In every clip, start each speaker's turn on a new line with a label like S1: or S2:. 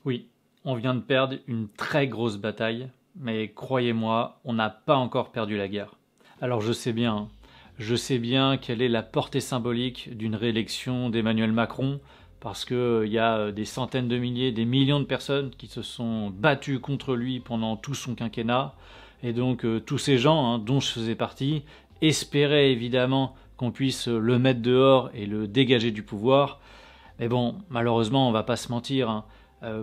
S1: Oui, on vient de perdre une très grosse bataille, mais croyez-moi, on n'a pas encore perdu la guerre. Alors je sais bien quelle est la portée symbolique d'une réélection d'Emmanuel Macron, parce qu'il y a des centaines de milliers, des millions de personnes qui se sont battues contre lui pendant tout son quinquennat, et donc tous ces gens, dont je faisais partie, espéraient évidemment qu'on puisse le mettre dehors et le dégager du pouvoir. Mais bon, malheureusement, on va pas se mentir,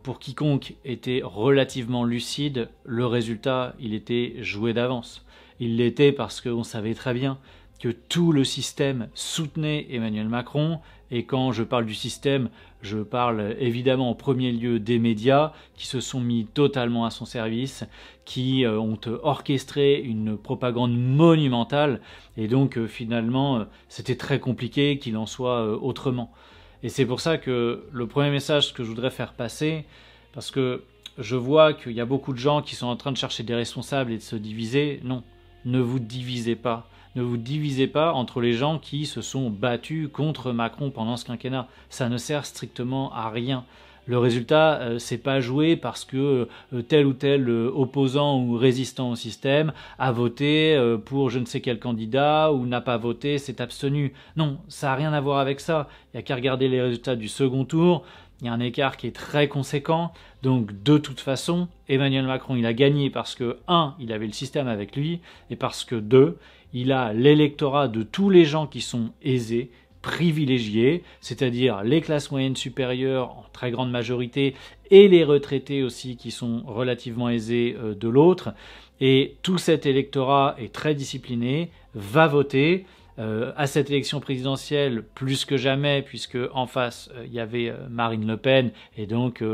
S1: pour quiconque était relativement lucide, le résultat, il était joué d'avance. Il l'était parce qu'on savait très bien que tout le système soutenait Emmanuel Macron, et quand je parle du système, je parle évidemment en premier lieu des médias qui se sont mis totalement à son service, qui ont orchestré une propagande monumentale, et donc finalement c'était très compliqué qu'il en soit autrement. Et c'est pour ça que le premier message que je voudrais faire passer, parce que je vois qu'il y a beaucoup de gens qui sont en train de chercher des responsables et de se diviser, non, ne vous divisez pas. Ne vous divisez pas entre les gens qui se sont battus contre Macron pendant ce quinquennat. Ça ne sert strictement à rien. Le résultat, c'est pas joué parce que tel ou tel opposant ou résistant au système a voté pour je ne sais quel candidat ou n'a pas voté, s'est abstenu. Non, ça n'a rien à voir avec ça. Il n'y a qu'à regarder les résultats du second tour. Il y a un écart qui est très conséquent. Donc de toute façon, Emmanuel Macron, il a gagné parce que, un, il avait le système avec lui, et parce que, deux, il a l'électorat de tous les gens qui sont aisés, privilégiés, c'est-à-dire les classes moyennes supérieures en très grande majorité et les retraités aussi qui sont relativement aisés de l'autre. Et tout cet électorat est très discipliné, va voter. À cette élection présidentielle, plus que jamais, puisque en face, il y avait Marine Le Pen, et donc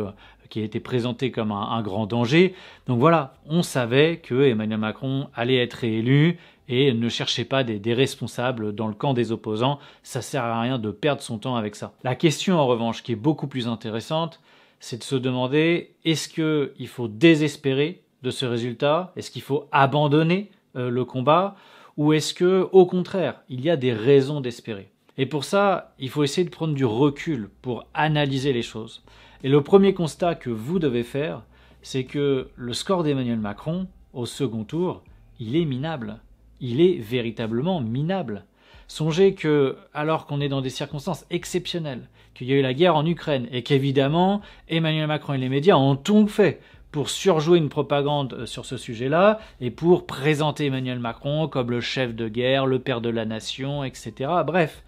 S1: qui a été présentée comme un grand danger. Donc voilà, on savait que Emmanuel Macron allait être réélu, et ne cherchez pas des responsables dans le camp des opposants, ça sert à rien de perdre son temps avec ça. La question en revanche qui est beaucoup plus intéressante, c'est de se demander, est-ce qu'il faut désespérer de ce résultat? Est-ce qu'il faut abandonner le combat? Ou est-ce que, au contraire, il y a des raisons d'espérer? Et pour ça, il faut essayer de prendre du recul pour analyser les choses. Et le premier constat que vous devez faire, c'est que le score d'Emmanuel Macron, au second tour, il est minable. Il est véritablement minable. Songez que, alors qu'on est dans des circonstances exceptionnelles, qu'il y a eu la guerre en Ukraine, et qu'évidemment, Emmanuel Macron et les médias ont tout fait pour surjouer une propagande sur ce sujet-là, et pour présenter Emmanuel Macron comme le chef de guerre, le père de la nation, etc. Bref,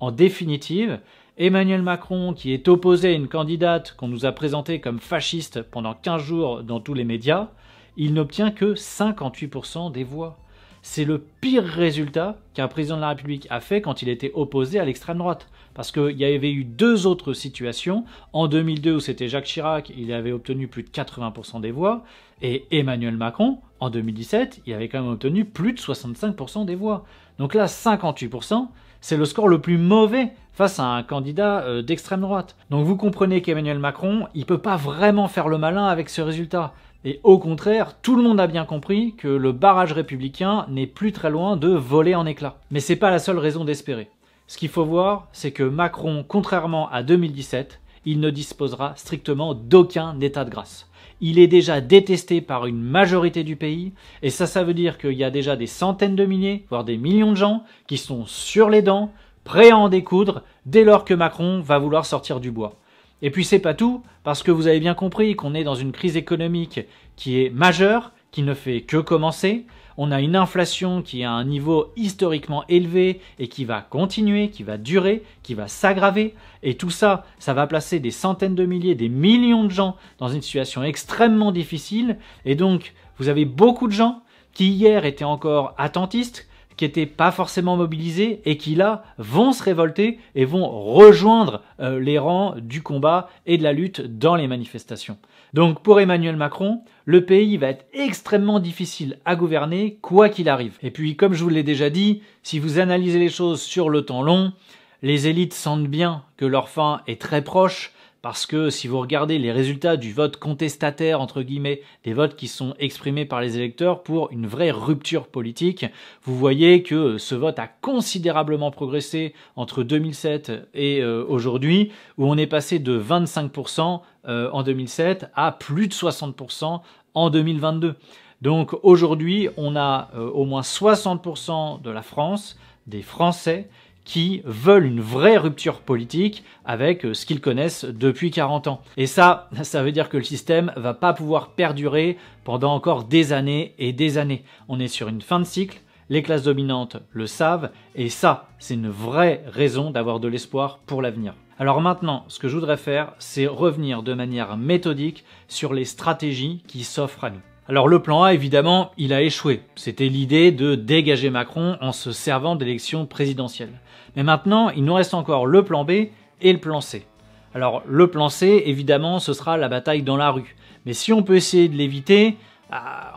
S1: en définitive, Emmanuel Macron, qui est opposé à une candidate qu'on nous a présentée comme fasciste pendant 15 jours dans tous les médias, il n'obtient que 58% des voix. C'est le pire résultat qu'un président de la République a fait quand il était opposé à l'extrême droite. Parce qu'il y avait eu deux autres situations. En 2002, où c'était Jacques Chirac, il avait obtenu plus de 80% des voix. Et Emmanuel Macron, en 2017, il avait quand même obtenu plus de 65% des voix. Donc là, 58%, c'est le score le plus mauvais face à un candidat d'extrême droite. Donc vous comprenez qu'Emmanuel Macron, il ne peut pas vraiment faire le malin avec ce résultat. Et au contraire, tout le monde a bien compris que le barrage républicain n'est plus très loin de voler en éclats. Mais c'est pas la seule raison d'espérer. Ce qu'il faut voir, c'est que Macron, contrairement à 2017, il ne disposera strictement d'aucun état de grâce. Il est déjà détesté par une majorité du pays, et ça veut dire qu'il y a déjà des centaines de milliers, voire des millions de gens qui sont sur les dents, prêts à en découdre, dès lors que Macron va vouloir sortir du bois. Et puis c'est pas tout, parce que vous avez bien compris qu'on est dans une crise économique qui est majeure, qui ne fait que commencer. On a une inflation qui est à un niveau historiquement élevé et qui va continuer, qui va durer, qui va s'aggraver. Et tout ça, ça va placer des centaines de milliers, des millions de gens dans une situation extrêmement difficile. Et donc, vous avez beaucoup de gens qui hier étaient encore attentistes, qui n'étaient pas forcément mobilisés et qui là vont se révolter et vont rejoindre les rangs du combat et de la lutte dans les manifestations. Donc pour Emmanuel Macron, le pays va être extrêmement difficile à gouverner quoi qu'il arrive. Et puis comme je vous l'ai déjà dit, si vous analysez les choses sur le temps long, les élites sentent bien que leur fin est très proche parce que si vous regardez les résultats du vote contestataire, entre guillemets, des votes qui sont exprimés par les électeurs pour une vraie rupture politique, vous voyez que ce vote a considérablement progressé entre 2007 et aujourd'hui, où on est passé de 25% en 2007 à plus de 60% en 2022. Donc aujourd'hui, on a au moins 60% de la France, des Français, qui veulent une vraie rupture politique avec ce qu'ils connaissent depuis 40 ans. Et ça veut dire que le système va pas pouvoir perdurer pendant encore des années et des années. On est sur une fin de cycle, les classes dominantes le savent, et ça, c'est une vraie raison d'avoir de l'espoir pour l'avenir. Alors maintenant, ce que je voudrais faire, c'est revenir de manière méthodique sur les stratégies qui s'offrent à nous. Alors le plan A, évidemment, il a échoué. C'était l'idée de dégager Macron en se servant d'élections présidentielles. Mais maintenant, il nous reste encore le plan B et le plan C. Alors le plan C, évidemment, ce sera la bataille dans la rue. Mais si on peut essayer de l'éviter,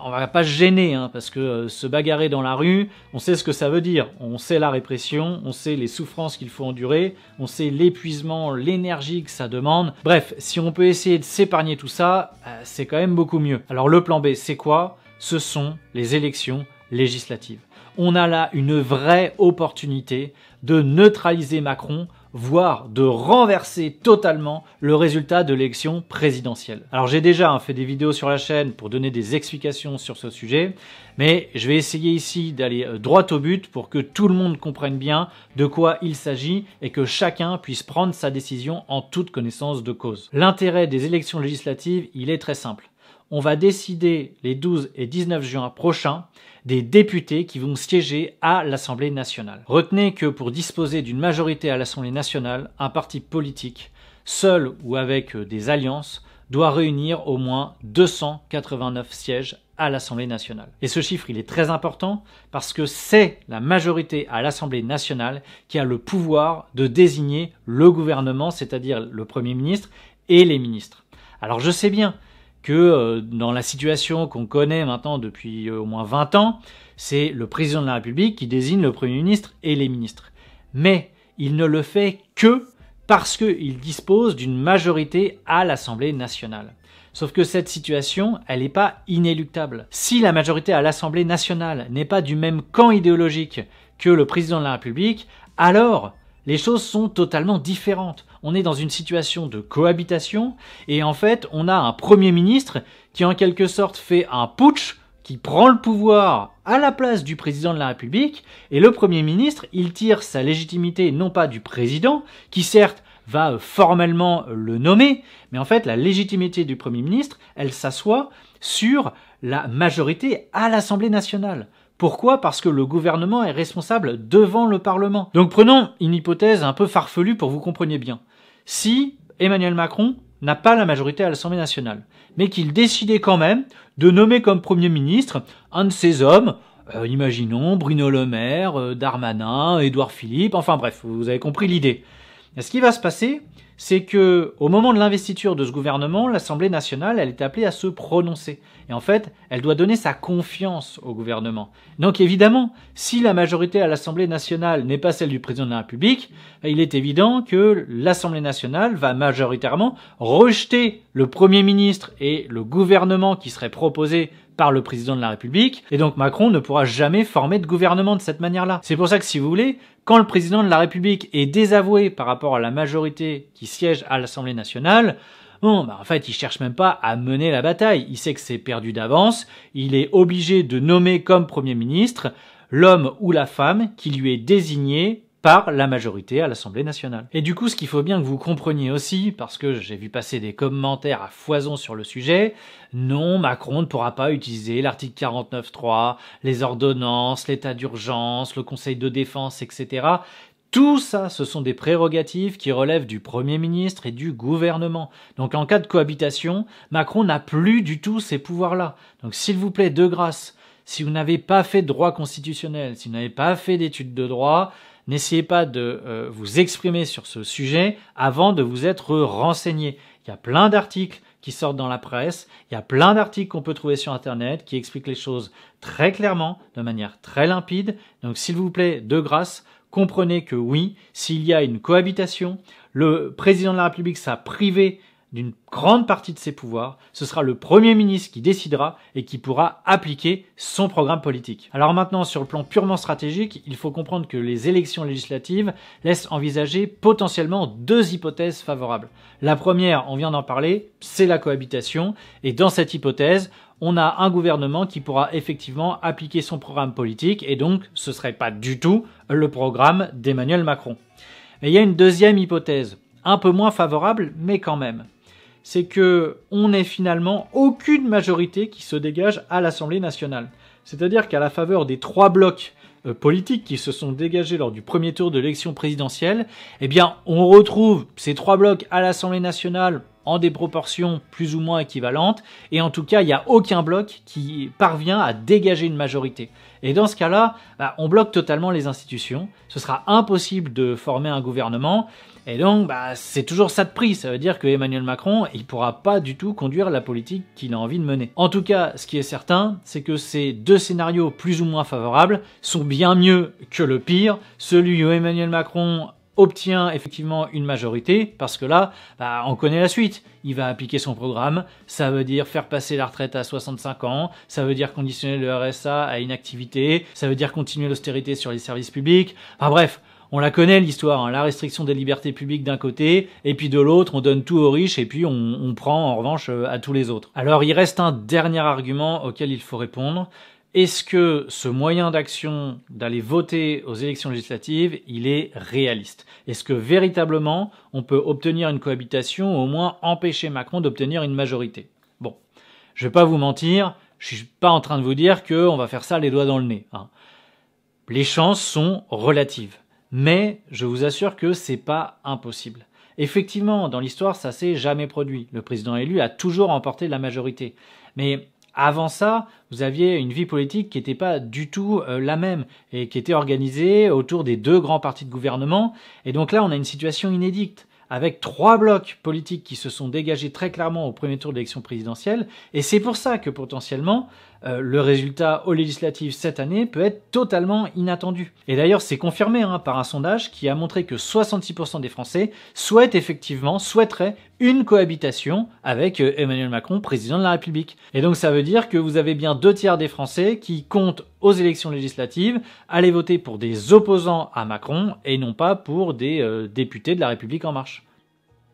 S1: on va pas se gêner, parce que se bagarrer dans la rue, on sait ce que ça veut dire. On sait la répression, on sait les souffrances qu'il faut endurer, on sait l'épuisement, l'énergie que ça demande. Bref, si on peut essayer de s'épargner tout ça, c'est quand même beaucoup mieux. Alors le plan B, c'est quoi? Ce sont les élections législatives. On a là une vraie opportunité de neutraliser Macron, voire de renverser totalement le résultat de l'élection présidentielle. Alors j'ai déjà fait des vidéos sur la chaîne pour donner des explications sur ce sujet, mais je vais essayer ici d'aller droit au but pour que tout le monde comprenne bien de quoi il s'agit et que chacun puisse prendre sa décision en toute connaissance de cause. L'intérêt des élections législatives, il est très simple. On va décider les 12 et 19 juin prochains des députés qui vont siéger à l'Assemblée nationale. Retenez que pour disposer d'une majorité à l'Assemblée nationale, un parti politique, seul ou avec des alliances, doit réunir au moins 289 sièges à l'Assemblée nationale. Et ce chiffre, il est très important parce que c'est la majorité à l'Assemblée nationale qui a le pouvoir de désigner le gouvernement, c'est-à-dire le Premier ministre et les ministres. Alors je sais bien que dans la situation qu'on connaît maintenant depuis au moins 20 ans, c'est le président de la République qui désigne le Premier ministre et les ministres. Mais il ne le fait que parce qu'il dispose d'une majorité à l'Assemblée nationale. Sauf que cette situation, elle n'est pas inéluctable. Si la majorité à l'Assemblée nationale n'est pas du même camp idéologique que le président de la République, alors les choses sont totalement différentes. On est dans une situation de cohabitation et en fait, on a un Premier ministre qui en quelque sorte fait un putsch, qui prend le pouvoir à la place du président de la République, et le Premier ministre, il tire sa légitimité non pas du président, qui certes va formellement le nommer, mais en fait la légitimité du Premier ministre, elle s'assoit sur la majorité à l'Assemblée nationale. Pourquoi? Parce que le gouvernement est responsable devant le Parlement. Donc prenons une hypothèse un peu farfelue pour que vous compreniez bien. Si Emmanuel Macron n'a pas la majorité à l'Assemblée nationale, mais qu'il décidait quand même de nommer comme Premier ministre un de ses hommes, imaginons Bruno Le Maire, Darmanin, Édouard Philippe, enfin bref, vous avez compris l'idée. Et ce qui va se passer, c'est que au moment de l'investiture de ce gouvernement, l'Assemblée nationale, elle est appelée à se prononcer. Et en fait, elle doit donner sa confiance au gouvernement. Donc évidemment, si la majorité à l'Assemblée nationale n'est pas celle du président de la République, il est évident que l'Assemblée nationale va majoritairement rejeter le Premier ministre et le gouvernement qui serait proposé par le président de la République, et donc Macron ne pourra jamais former de gouvernement de cette manière-là. C'est pour ça que si vous voulez, quand le président de la République est désavoué par rapport à la majorité qui siège à l'Assemblée nationale, en fait, il cherche même pas à mener la bataille. Il sait que c'est perdu d'avance. Il est obligé de nommer comme Premier ministre l'homme ou la femme qui lui est désigné par la majorité à l'Assemblée nationale. Et du coup, ce qu'il faut bien que vous compreniez aussi, parce que j'ai vu passer des commentaires à foison sur le sujet, non, Macron ne pourra pas utiliser l'article 49.3, les ordonnances, l'état d'urgence, le conseil de défense, etc. Tout ça, ce sont des prérogatives qui relèvent du Premier ministre et du gouvernement. Donc en cas de cohabitation, Macron n'a plus du tout ces pouvoirs-là. Donc s'il vous plaît, de grâce, si vous n'avez pas fait de droit constitutionnel, si vous n'avez pas fait d'études de droit, n'essayez pas de vous exprimer sur ce sujet avant de vous être renseigné. Il y a plein d'articles qui sortent dans la presse, il y a plein d'articles qu'on peut trouver sur Internet qui expliquent les choses très clairement, de manière très limpide. Donc s'il vous plaît, de grâce, comprenez que oui, s'il y a une cohabitation, le président de la République sera privé d'une grande partie de ses pouvoirs, ce sera le Premier ministre qui décidera et qui pourra appliquer son programme politique. Alors maintenant, sur le plan purement stratégique, il faut comprendre que les élections législatives laissent envisager potentiellement deux hypothèses favorables. La première, on vient d'en parler, c'est la cohabitation, et dans cette hypothèse, on a un gouvernement qui pourra effectivement appliquer son programme politique, et donc ce ne serait pas du tout le programme d'Emmanuel Macron. Et il y a une deuxième hypothèse, un peu moins favorable, mais quand même. C'est que on n'ait finalement aucune majorité qui se dégage à l'Assemblée nationale. C'est-à-dire qu'à la faveur des trois blocs politiques qui se sont dégagés lors du premier tour de l'élection présidentielle, eh bien, on retrouve ces trois blocs à l'Assemblée nationale en des proportions plus ou moins équivalentes, et en tout cas, il n'y a aucun bloc qui parvient à dégager une majorité. Et dans ce cas-là, on bloque totalement les institutions, ce sera impossible de former un gouvernement, et donc c'est toujours ça de prix, ça veut dire que Emmanuel Macron, il pourra pas du tout conduire la politique qu'il a envie de mener. En tout cas, ce qui est certain, c'est que ces deux scénarios plus ou moins favorables sont bien mieux que le pire, celui où Emmanuel Macron obtient effectivement une majorité, parce que là, on connaît la suite. Il va appliquer son programme, ça veut dire faire passer la retraite à 65 ans, ça veut dire conditionner le RSA à une activité, ça veut dire continuer l'austérité sur les services publics, enfin bref, on la connaît l'histoire, hein, la restriction des libertés publiques d'un côté, et puis de l'autre, on donne tout aux riches, et puis on prend en revanche à tous les autres. Alors il reste un dernier argument auquel il faut répondre. Est-ce que ce moyen d'action d'aller voter aux élections législatives, il est réaliste? Est-ce que véritablement on peut obtenir une cohabitation ou au moins empêcher Macron d'obtenir une majorité? Bon, je vais pas vous mentir, je suis pas en train de vous dire qu'on va faire ça les doigts dans le nez, hein. Les chances sont relatives, mais je vous assure que c'est pas impossible. Effectivement, dans l'histoire, ça s'est jamais produit. Le président élu a toujours emporté la majorité, mais avant ça, vous aviez une vie politique qui n'était pas du tout la même et qui était organisée autour des deux grands partis de gouvernement. Et donc là, on a une situation inédite avec trois blocs politiques qui se sont dégagés très clairement au premier tour de l'élection présidentielle. Et c'est pour ça que potentiellement, le résultat aux législatives cette année peut être totalement inattendu. Et d'ailleurs, c'est confirmé par un sondage qui a montré que 66% des Français souhaiteraient une cohabitation avec Emmanuel Macron, président de la République. Et donc ça veut dire que vous avez bien 2/3 des Français qui comptent aux élections législatives aller voter pour des opposants à Macron et non pas pour des députés de la République En Marche.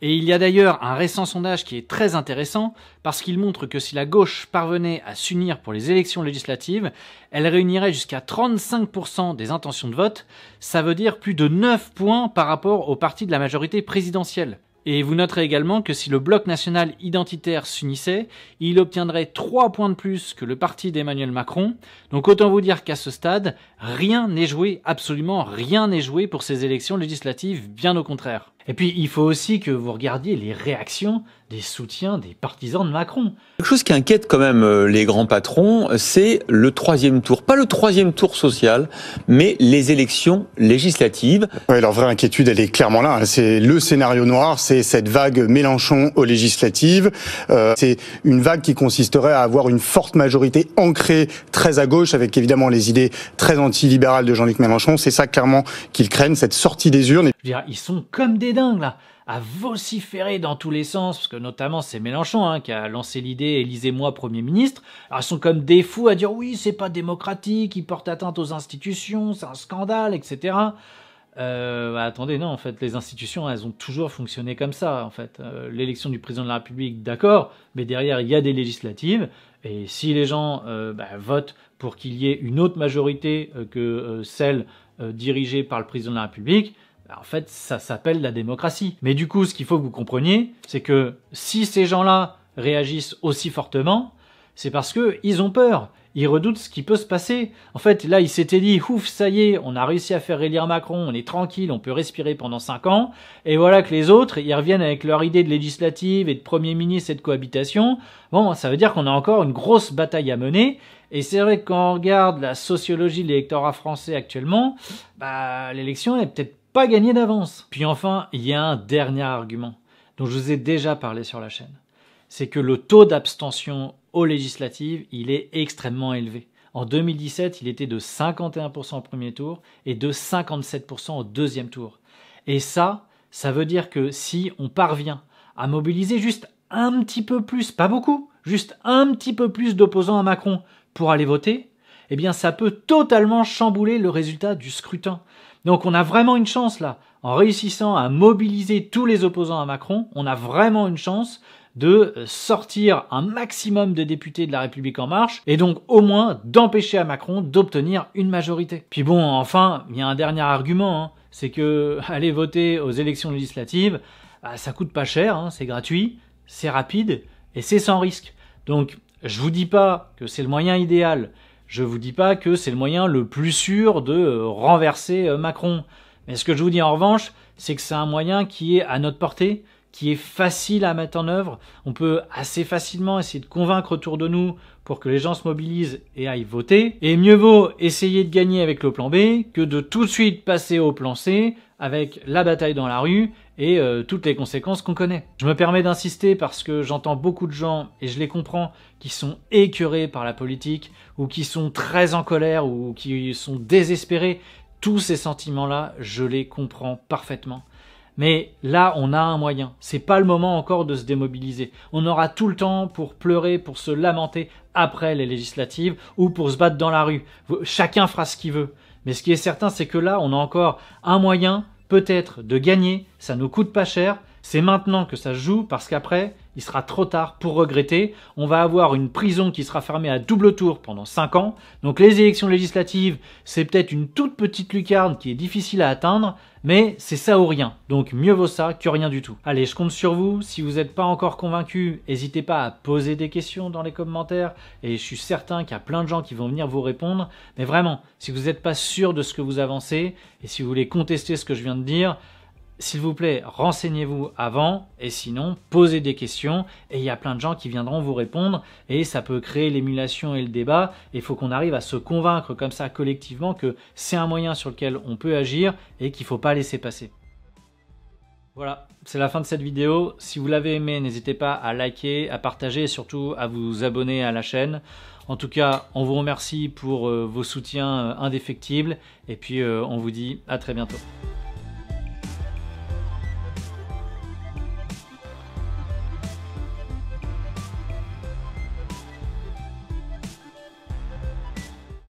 S1: Et il y a d'ailleurs un récent sondage qui est très intéressant parce qu'il montre que si la gauche parvenait à s'unir pour les élections législatives, elle réunirait jusqu'à 35% des intentions de vote, ça veut dire plus de 9 points par rapport au parti de la majorité présidentielle. Et vous noterez également que si le bloc national identitaire s'unissait, il obtiendrait 3 points de plus que le parti d'Emmanuel Macron. Donc autant vous dire qu'à ce stade, rien n'est joué, absolument rien n'est joué pour ces élections législatives, bien au contraire. Et puis il faut aussi que vous regardiez les réactions des soutiens des partisans de Macron.
S2: Quelque chose qui inquiète quand même les grands patrons, c'est le troisième tour. Pas le troisième tour social, mais les élections législatives.
S3: Oui, leur vraie inquiétude, elle est clairement là. C'est le scénario noir, c'est cette vague Mélenchon aux législatives. C'est une vague qui consisterait à avoir une forte majorité ancrée très à gauche, avec évidemment les idées très antilibérales de Jean-Luc Mélenchon. C'est ça clairement qu'ils craignent, cette sortie des urnes.
S1: Je veux dire, ils sont comme des dingues là, à vociférer dans tous les sens, parce que notamment c'est Mélenchon qui a lancé l'idée « Élisez-moi Premier ministre ». Alors ils sont comme des fous à dire « oui, c'est pas démocratique, ils portent atteinte aux institutions, c'est un scandale, etc. » Attendez, non, en fait, les institutions, elles ont toujours fonctionné comme ça, en fait. L'élection du président de la République, d'accord, mais derrière, il y a des législatives, et si les gens votent pour qu'il y ait une autre majorité que celle dirigée par le président de la République, en fait, ça s'appelle la démocratie. Mais du coup, ce qu'il faut que vous compreniez, c'est que si ces gens-là réagissent aussi fortement, c'est parce qu'ils ont peur. Ils redoutent ce qui peut se passer. En fait, là, ils s'étaient dit, ouf, ça y est, on a réussi à faire élire Macron, on est tranquille, on peut respirer pendant 5 ans. Et voilà que les autres, ils reviennent avec leur idée de législative et de Premier ministre et de cohabitation. Bon, ça veut dire qu'on a encore une grosse bataille à mener. Et c'est vrai que quand on regarde la sociologie de l'électorat français actuellement, l'élection est peut-être pas gagnée d'avance. Puis enfin, il y a un dernier argument dont je vous ai déjà parlé sur la chaîne. C'est que le taux d'abstention aux législatives, il est extrêmement élevé. En 2017, il était de 51% au premier tour et de 57% au deuxième tour. Et ça veut dire que si on parvient à mobiliser juste un petit peu plus, pas beaucoup, juste un petit peu plus d'opposants à Macron pour aller voter, eh bien ça peut totalement chambouler le résultat du scrutin. Donc on a vraiment une chance là, en réussissant à mobiliser tous les opposants à Macron, on a vraiment une chance de sortir un maximum de députés de La République En Marche et donc au moins d'empêcher à Macron d'obtenir une majorité. Puis bon, enfin, il y a un dernier argument, c'est que aller voter aux élections législatives, ça coûte pas cher, c'est gratuit, c'est rapide et c'est sans risque. Donc je vous dis pas que c'est le moyen idéal, je vous dis pas que c'est le moyen le plus sûr de renverser Macron. Mais ce que je vous dis en revanche, c'est que c'est un moyen qui est à notre portée, qui est facile à mettre en œuvre. On peut assez facilement essayer de convaincre autour de nous pour que les gens se mobilisent et aillent voter. Et mieux vaut essayer de gagner avec le plan B que de tout de suite passer au plan C avec la bataille dans la rue et toutes les conséquences qu'on connaît. Je me permets d'insister parce que j'entends beaucoup de gens, et je les comprends, qui sont écœurés par la politique, ou qui sont très en colère, ou qui sont désespérés. Tous ces sentiments-là, je les comprends parfaitement. Mais là, on a un moyen. C'est pas le moment encore de se démobiliser. On aura tout le temps pour pleurer, pour se lamenter après les législatives ou pour se battre dans la rue. Chacun fera ce qu'il veut. Mais ce qui est certain, c'est que là, on a encore un moyen, peut-être, de gagner. Ça nous coûte pas cher. C'est maintenant que ça se joue parce qu'après, il sera trop tard pour regretter. On va avoir une prison qui sera fermée à double tour pendant 5 ans. Donc les élections législatives, c'est peut-être une toute petite lucarne qui est difficile à atteindre, mais c'est ça ou rien. Donc mieux vaut ça que rien du tout. Allez, je compte sur vous. Si vous n'êtes pas encore convaincu, n'hésitez pas à poser des questions dans les commentaires. Et je suis certain qu'il y a plein de gens qui vont venir vous répondre. Mais vraiment, si vous n'êtes pas sûr de ce que vous avancez, et si vous voulez contester ce que je viens de dire, s'il vous plaît, renseignez-vous avant et sinon, posez des questions et il y a plein de gens qui viendront vous répondre et ça peut créer l'émulation et le débat et il faut qu'on arrive à se convaincre comme ça collectivement que c'est un moyen sur lequel on peut agir et qu'il ne faut pas laisser passer. Voilà, c'est la fin de cette vidéo. Si vous l'avez aimé, n'hésitez pas à liker, à partager et surtout à vous abonner à la chaîne. En tout cas, on vous remercie pour vos soutiens indéfectibles et puis on vous dit à très bientôt.